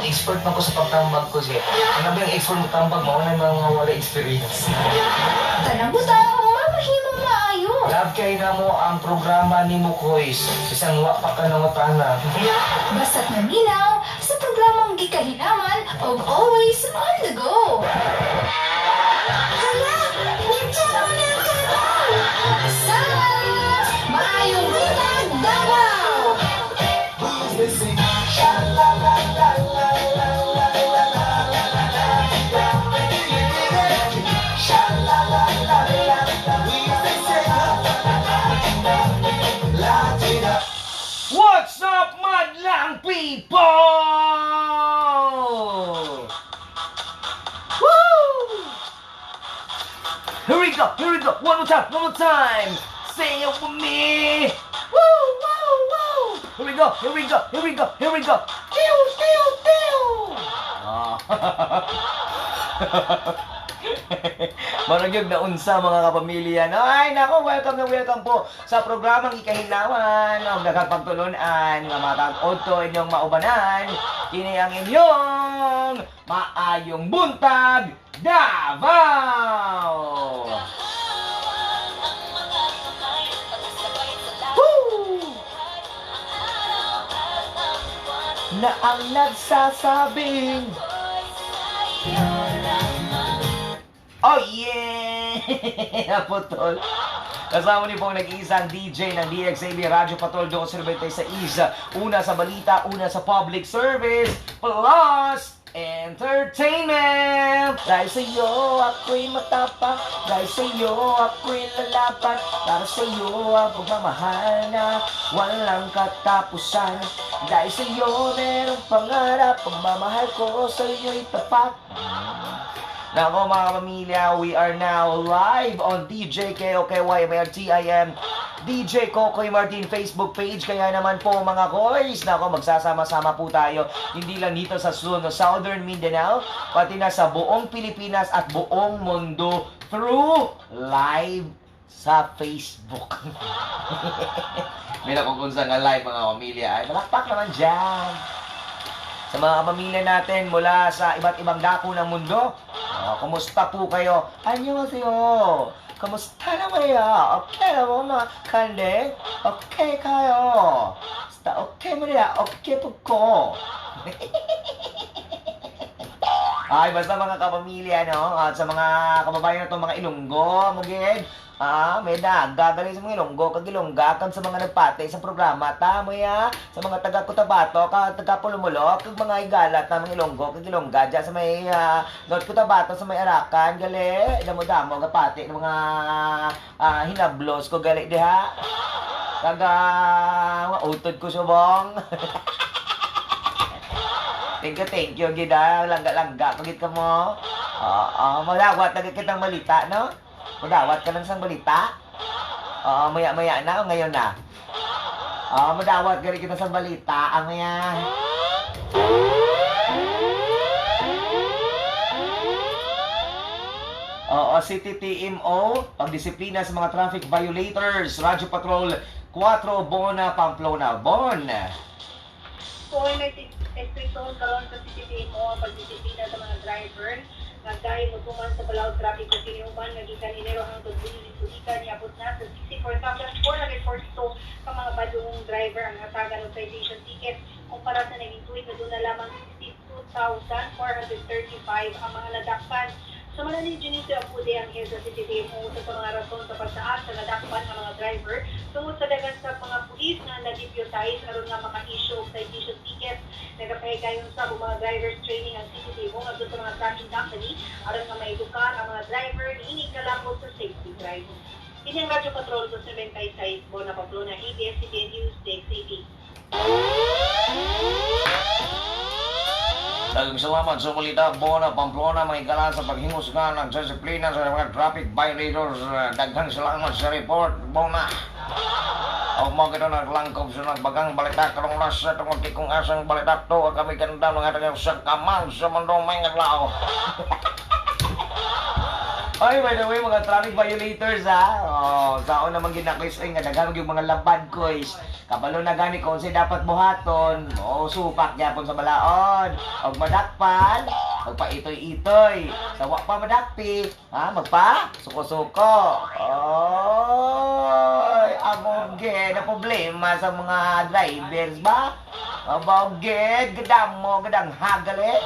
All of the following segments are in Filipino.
expert man ko sa pagtambag ko siya. Ano ba yung expert mo tambag mo? Ano yung mga wala experience? Tanang butang, mamahimo maayo. Love kay na mo ang programa ni Kokoy. Isang wapak ka ng utana. Basta't naminaw sa programang gikahinaman og always on the go. Hala, nagtsaw na ka sa maayong butang Davao. What's up, madlang people? Woo! Here we go, one more time. Say it with me. Woo, woo, woo. Here we go. Pew, pew, pew. Maragyog na unsa mga kapamilya. No? Ay, nako, welcome po sa programang Ikahinawan. Ang nagapagtulunan, nga matag-od to inyong maubanan. Kini ang inyong maayong buntag, Davao! Woo! Na ang nagsasabing oh yeah! Putol. Kasama niyo pong nag-iisang DJ ng DXAB Radyo Patol doon sa 96. Una sa balita, una sa public service, plus entertainment. Dahil sa iyo ako'y matapang, dahil sa iyo ako'y lalaban, para sa iyo ang pagmamahal na walang katapusan. Dahil sa iyo merong pangarap, pagmamahal ko sa iyo'y tapat. Nako mga pamilya, we are now live on DJ KOKYMRTIM DJ Kokoy Martin Facebook page. Kaya naman po mga koys, nako magsasama-sama po tayo. Hindi lang dito sa Southern Mindanao, pati na sa buong Pilipinas at buong mundo through live sa Facebook. May nakukunsa nga live mga pamilya. Ay, malakpak naman dyan. Sa mga pamilya natin mula sa iba't ibang dako ng mundo, kumusta po kayo? Annyeonghaseyo! Kumusta naman ya? Okay naman mga kande? Okay kayo? Basta okay mo rin, okay po ko. Ay, basta mga kapamilya, no? At sa mga kababayan na itong mga Ilonggo, mugid. May gagaling sa mga Ilonggo, kag-Ilongga, kag sa mga nagpate sa programa, tamo ya, sa mga taga-Cotabato, taga-Pulumulo, kag mga igalat na mga Ilonggo, kag-Ilongga, dyan sa may North Cotabato, sa may Arakan, gali, damo-damo, gapate, ng mga hinablos ko, gali, diha, utod ko subong. Thank you, gida, langga-langga, pagit ka mo. Madawat na kitang malita, no? Madawat ka lang sang balita? Maya-maya na o ngayon na? Madawat ka rin kita sang balita. Maya. City TMO, pagdisiplina sa mga traffic violators. Radyo Patrol 4, Bona, Pamplona. Bon! Kokoy, may espresyon karon sa CCTMO ang pagdisiplina sa mga driver. Nagdahil magkuman sa Balao Traffic o Kiniuman, nagikan Enero hanggang Tuloy Sulikan, niabot na sa 64,442 ka mga badong driver ang hatagan ng citation ticket kumpara sa naging tuwid na doon na lamang 62,435 ang mga nadakpan. Sa malalim dito ang pude ang head sa CCTMO sa mga rason sa pagsaad sa nadakpan ng mga driver tungod sa dagan sa mga pulis na na-deputize aron nga maka-issue og citation ticket. Nagapahikayon sa mga drivers training ang CCTMO ngadto sa mga trucking company aron nga maedukar ang mga driver niini kalapot sa safety driving. Ini ang Radyo Patrol sa 76 Bona, Pamplona, ABS-CBN News, DXAB. Dagang salamat sa balita, Bona, Pamplona, may galan sa paghingusgan ng disiplina sa mga traffic violators. Daghang salamat sa report, Bona. O mga kita naglangkob sa nagbagang balita karong nasa tungod kung asang balita to kami kanda ng ating sa kamal sa mandong may naglaw. Ay, by the way, mga traffic violators, ha? Oh, saan naman ginakoys ay nga daghan yung mga labad koys. Kabalo na gani kung si dapat buhaton. Oh, supak gyapon sa balaod. Og madakpan, magpa-itoy-itoy. Sawa pa madakpi, ha? Magpa suko-suko. Oy, amoge na problema sa mga drivers ba? Aboged, gadang mo, gadang hagali.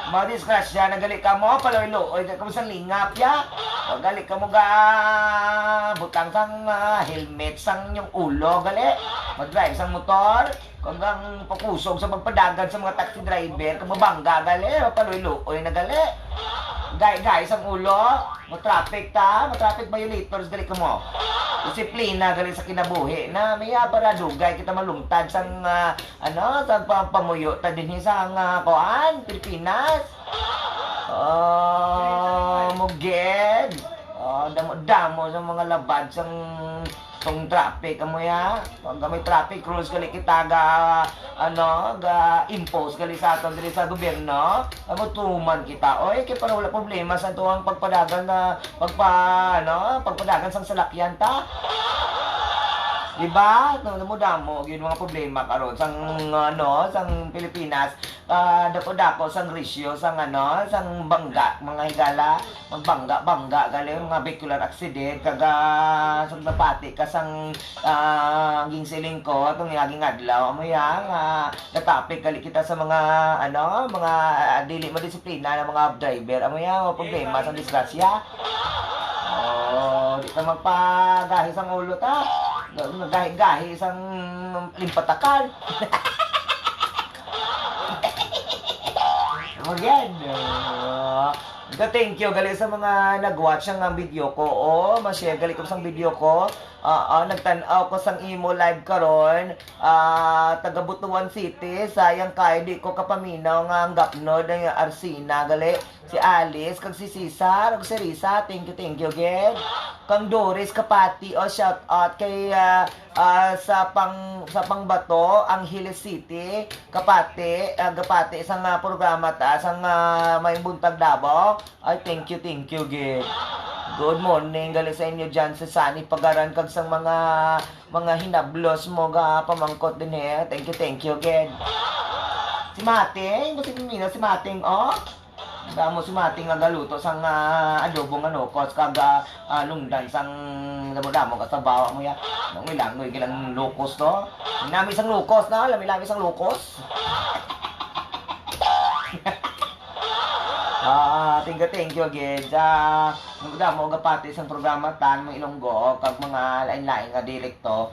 Madisgrasya, nagali ka mo, paloy-lo, oy, ka mo sa lingap ya. Gali ka mo ga, butang sang helmet sang yung ulo, gali. Mag-drive sang motor, hanggang pakusog sa magpadagan sa mga taxi driver, kamabangga, gali, paloy-lo, oy, nagali. Gay sang ulo, mo-traffic violators, gali ka mo. Disiplina gali sa kinabuhi na maya para dugay kita malungtad sang sang pamuyo ta dinhi sang koan Pilipinas. Muged. Damo sa mga labad sang tong traffic amo ya. Pag may traffic rules gali kita ga impose gali sa aton diri sa gobyerno. Amo tuman kita. Oy kay para wala problema sa tuang pagpadagan na pagpadagan sang salakyan ta. Diba? Damo gyud mga problema karon sang sang Pilipinas. Dako-dako sang risyo sang sang bangga mga higala, magbangga gali mga vehicular accident kaga sang napati ka sang ging siling ko atong yaging adlaw amo yang natapik gali kita sa mga mga dili mo disiplina ng mga driver amo yang problema sang disgrasya. Di ka magpagahi sang ulo ta. Nagahi-gahi isang limpatakan. Magyan. Thank you gali sa mga nag-watch ng video ko. Ma-share gali ko sang video ko. Nagtanaw ko sang imo live karon. Taga Butuan City. Sayang kay di ko kapaminaw nga ang gapnod ng Arsina gali. Si Alice, kag si Cesar, kag si Risa. Thank you again. Kang Doris Kapati, shout out kay sa Pangbato, ang Hill City, Kapati, isang programa ta, sang may buntag Davao. Ay, thank you again. Good morning, gali sa inyo dyan sa Sunny Pagaran, kag sang mga hinablos mo ga pamangkot din eh. Thank you again. Si Mating, si Mating, Damo si Mating nga galuto sang adobong kos kaga lungdan sang damo ka sa bawa mo ya. Nang ilangoy gilang lukos to. Nami sang lukos na, lami sang lukos. Thank you again. Damo ga pati sang programa tan mga Ilonggo kag mga lain-lain nga dialekto.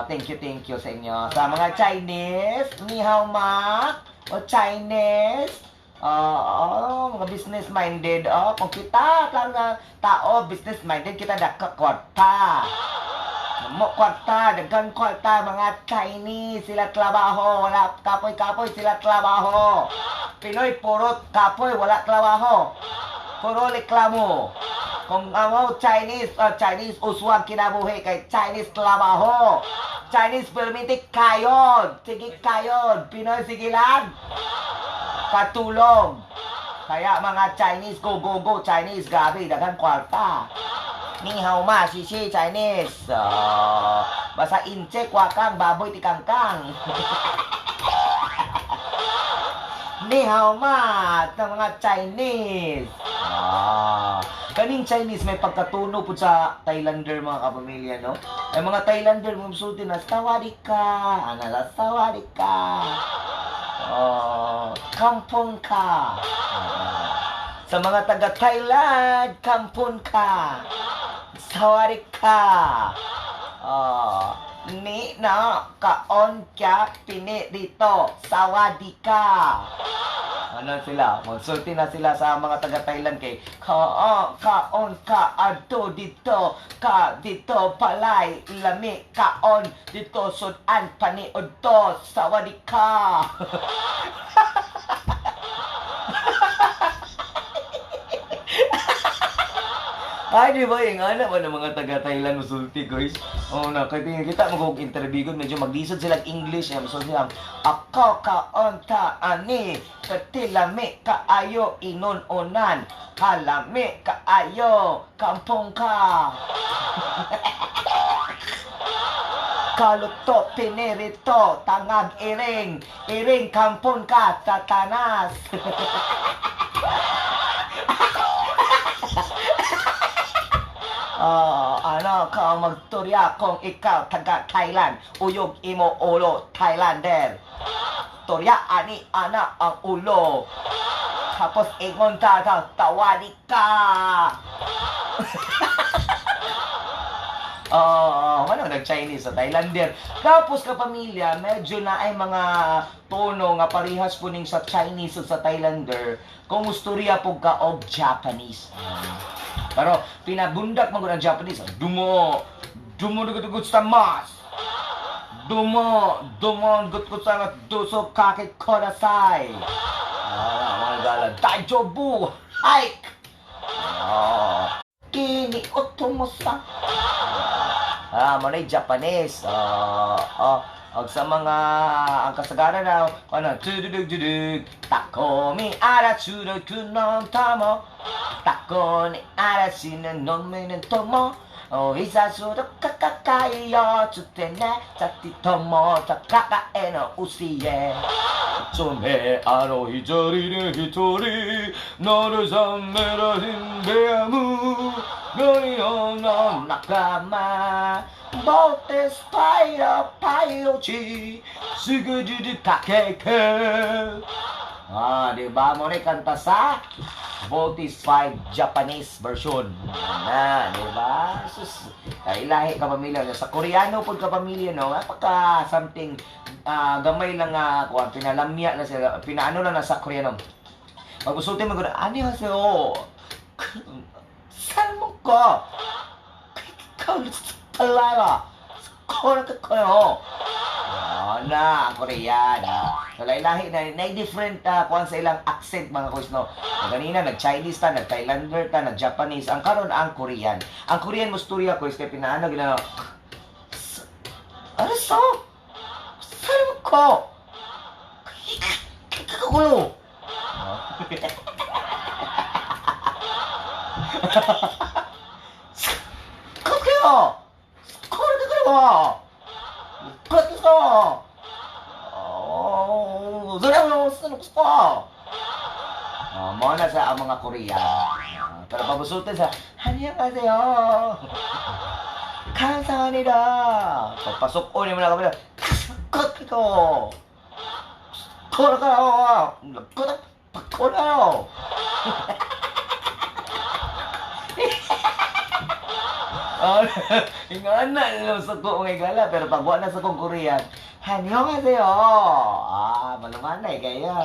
Thank you sa inyo. Sa mga Chinese, ni hao ma o Chinese. Mga business-minded. Kung kita lang na tao, business-minded, kita kwarta. Dagang kwarta, mga Chinese, sila trabaho, wala kapoy-kapoy, sila trabaho. Pinoy, puro kapoy, wala trabaho. Puro reklamo. Kung Chinese, uswag kinabuhi kay Chinese trabaho. Chinese permitik kayod. Sige kayod. Pinoy, sige lang. Katulong. Kaya mga Chinese, go Chinese, gabi, dagan kwarta. Ni hao ma, shishi, Chinese. Basa inche, kwakang, baboy, tikangkang. Ni hao ma, ng mga Chinese. Kaning Chinese may pagkatuno po sa Thailander mga kapamilya, no? Ay mga Thailander, mabsulti na, sawadika. Sawadika. Kampon ka. Sa mga taga Thailand, kampon ka. Sawadik ka. Ni na kaon kya pini dito. Sawadika. Sila? Konsulti na sila sa mga taga Thailand kay kaon ka adto dito. Ka dito palay lami kaon dito sudan pani odto. Sawadika. Ay, di ba yung anak mo ng mga taga-Thailand musulti, guys? Oo na, kaya kita mo kung interview medyo maglisod silang English. So silang, ako kaonta ani, katilami kaayo inununan, kalami kaayo, kampong ka. Kaluto, pinirito, tangag iring, iring kampon ka, tatanas. Ano ka magturya kung ikaw taga Thailand, uyog imo ulo Thailander. Turya ani ana ang ulo. Tapos ingon ka tawadi ka. Ano nag-Chinese sa Thailander. Tapos ka pamilya, medyo na ay mga tono nga parihas po ning sa Chinese o sa Thailander kung gustorya po ka og Japanese. Pero pinabundak mo ang Japanese, dumo dugut sa mas. Dumo gut sa duso kakit kodasai. Mga gala, dajobu, hike. Kini otomosa. Manay Japanese. Og sa mga ang kasagaran na tududug takomi aratsuro kunon tamo tako ni arashi no nomen tomo isasuro kakakayo tsutene tati tomo takakae no usiye chome hijari de hitori noru samera hindeamu gori no nakama bote spider payochi sugujudu kakeke. Di ba mo rin kanta sa Voltified Japanese version na, di ba? Sus, lahi ka pamilya sa Koreano po ka pamilya, no? Napaka something gamay lang kuan pinalamya na sila, pinaano lang na sa Koreano. Pag-usulti mo gud, ani haseyo. Saan mo ko? Talaga. Korea kayo. Na, Korean. So, lahi na different kuan sa ilang accent mga kuys, no. Ganina nag-Chinese ta, nag-Thailander ta, nag-Japanese. Ang karon ang Korean. Ang Korean musturya kuys kay pinaano gina. Ano so? Saan ko? Kakagulo. Kakyo. Mo na sa ang mga Korean. Pero pabusutin sa hanyang kaseyo. Kamsahamnida. Pagpasok o niyo na kami. Cut ko. Kora ka. Kora. Ingan na sa ko ngay gala pero pagwa na sa kong Korean. Hanyong kaseyo. Malumanay kaya.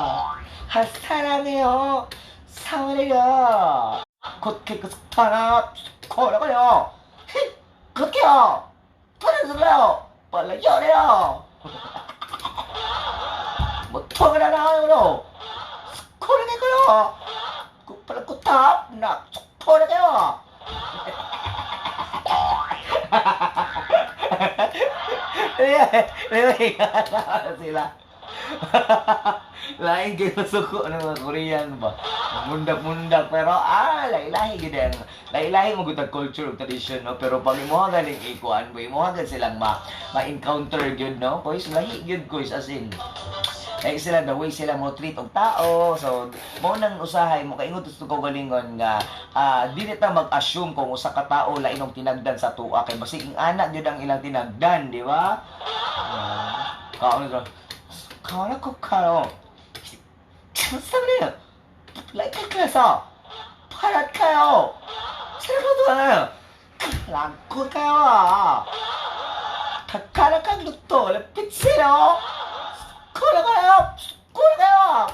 사랑해요. 사랑해요. 그렇게 하나 걸어가요. 그렇게요. 그래서요. 빨리 열어요. 뭐 통을 하나요. 그러게요. 빨리 굿탑 나 그러게요. sila. Lain kayo suko ng mga Korean ba? Mundak-mundak pero lahi-lahi gid lahi-lahi mo gud culture ug tradition, no, pero pag imuha ganing ikuan ba imuha gid silang ma-encounter gyud, no, boys lahi gyud guys as in like sila the way sila mo treat og tao. So mo nang usahay mo kaingon gusto ko galingon nga dili ta mag-assume kung usa ka tao lainong tinagdan sa tuwa kay basig ang anak gyud ang ilang tinagdan, di ba? Kaon ko kayo. 사람들이 라이크해서 팔았가요. 새로도 하나요. 랑코가요. 가라가도 또 픽세요. 걸어가요. 걸어가요.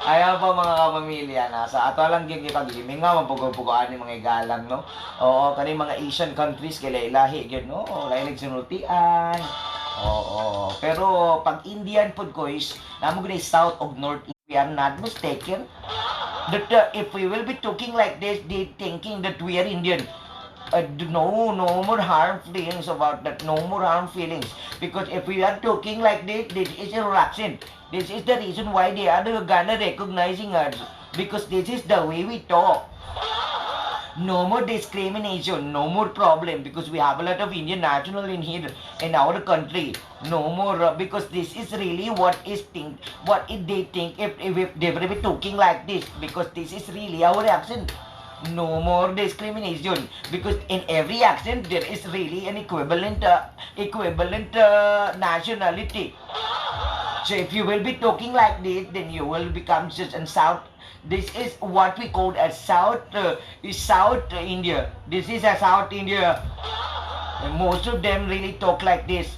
Ayan po mga kapamilya, sa ato lang yung ipag-gaming nga, mapugo-pugoan yung mga igalang, no? Oo, kani mga Asian countries, kaya lahi, yun, no? Lahi nagsinutian. Oo. Pero pag Indian food ko is, namo gud South og North, if we are not mistaken, that if we will be talking like this, they thinking that we are Indian. No more harm feelings about that. No more harm feelings. Because if we are talking like this is a accent. This is the reason why they are gonna recognizing us. Because this is the way we talk. No more discrimination, no more problem, because we have a lot of Indian national in here in our country. No more because this is really what they think if they will be talking like this, because this is really our accent. No more discrimination, because in every accent there is really an equivalent nationality. So if you will be talking like this, then you will become just in South. This is what we call as South India. This is a South India. And most of them really talk like this.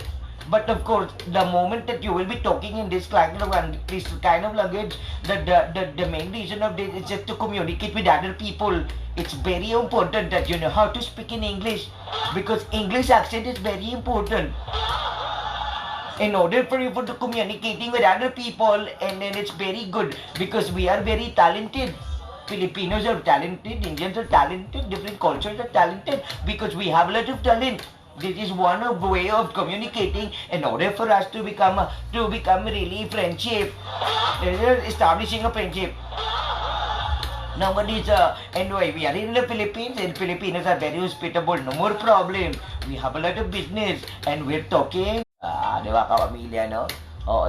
But of course, the moment that you will be talking in this kind of language, the main reason of this is just to communicate with other people. It's very important that you know how to speak in English, because English accent is very important. In order for you to communicating with other people, and then it's very good because we are very talented. Filipinos are talented, Indians are talented, different cultures are talented because we have a lot of talent. This is one of way of communicating in order for us to become really friendship. Establishing a friendship. Nowadays, anyway, we are in the Philippines and Filipinos are very hospitable. No more problem. We have a lot of business and we're talking. Di ba, kapamilya, no?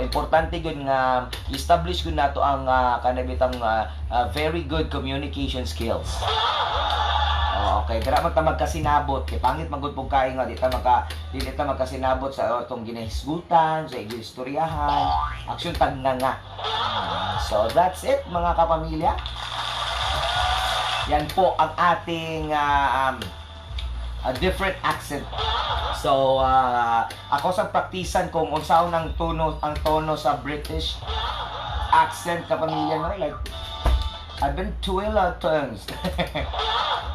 Importante yun nga establish ko na to ang kanabitang very good communication skills. Okay, dira man ta magkasinabot kay pangit magud pug kay nga di ta magkasinabot sa atong ginahisgutan, sa istoryahan, aksyon tag nga. So that's it mga kapamilya. Yan po ang ating different accent. So, ako sa praktisan kung unsaon ang tono sa British accent kapamilya, no? Like, I've been doing a lot of times.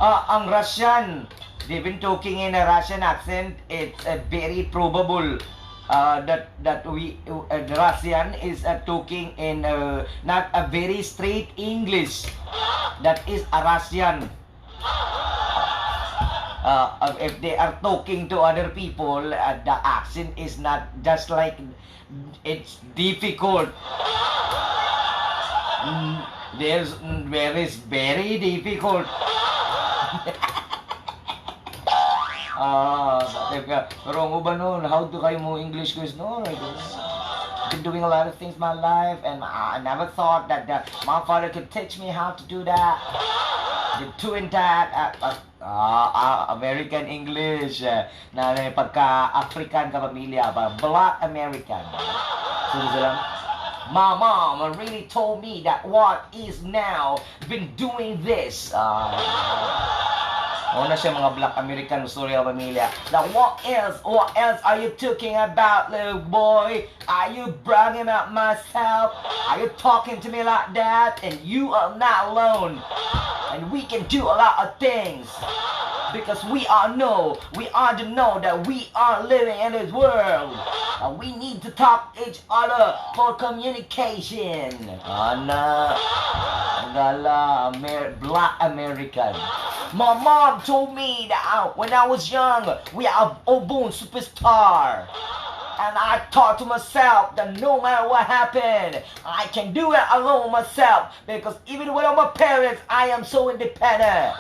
Ang Russian, they've been talking in a Russian accent. It's very probable that the Russian is talking in not a very straight English. That is a Russian. If they are talking to other people, the accent is not just like it's difficult. There is very difficult. Pero ba no, how do kayo mo English quiz no? I've been doing a lot of things in my life, and I never thought that my father could teach me how to do that. Doing that American English na pagka-African kapamilya ba, Black American. So my mom really told me that what is now been doing this una siya mga Black American story of pamilya. Now what else are you talking about, little boy? Are you bragging about myself? Are you talking to me like that? And you are not alone. And we can do a lot of things. Because we all know that we are living in this world. And we need to talk to each other for communication. Black American. My mom told me that when I was young, we are born superstar. And I thought to myself that no matter what happened, I can do it alone myself. Because even without my parents, I am so independent.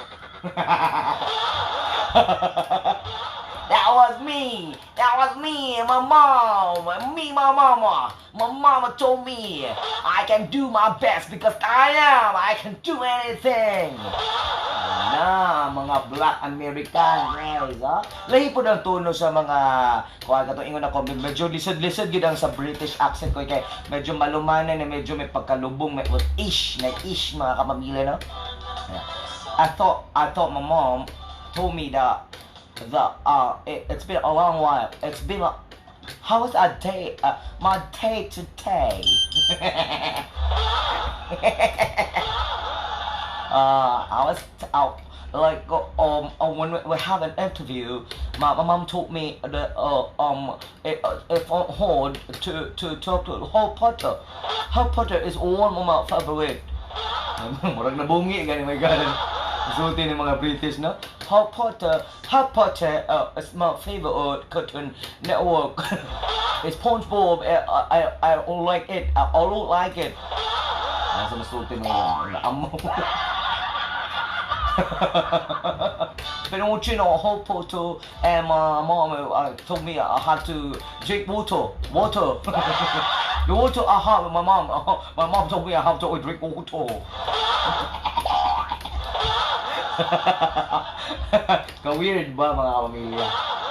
That was me, my mom, my mama. My mama told me I can do my best because I can do anything. Mga Black American guys, lahi po ng tono sa mga ingon ako, medyo lisod-lisod gid ang sa British accent ko kay medyo malumanan na medyo may pagkalubong, may ish mga kapamilya, no? I thought my mom told me that it's been a long while. It's been how was a day? My day today. like when we have an interview, my mom told me that if on hold to talk to Harry Potter. Harry Potter is one of my favorite. Murag nabungi gani my god. Sulti ng mga British, no? Harry Potter is my favorite cartoon network. It's SpongeBob. I don't like it. I don't like it. Nasa masulti ng amo. But watching Harry Potter, and my mom told me I had to drink water. The water I have, my mom told me I have to drink water. Ka-weird ba mga pamilya?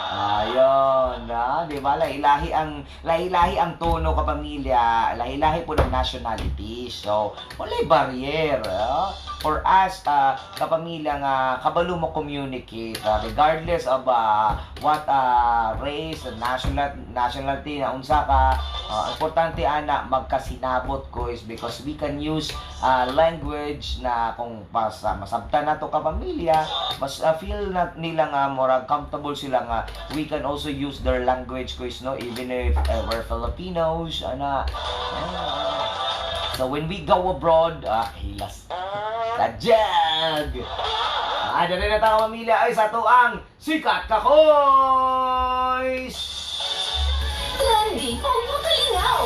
Ayun, di ba? Lahi-lahi ang tono kapamilya, lahi-lahi po ng nationality. So, walay barrier. For us, kapamilya nga, kabalo mo communicate, regardless of what race, nationality na unsa ka, importante ana magkasinabot ko is because we can use language na kung masabtan na to kapamilya, mas feel na nila nga more comfortable sila nga we can also use their language quiz, no, even if we're Filipinos, so when we go abroad, hilas tadyag dyan na tayo pamilya ay sa tuang sikat kakoy Landing o makalingaw.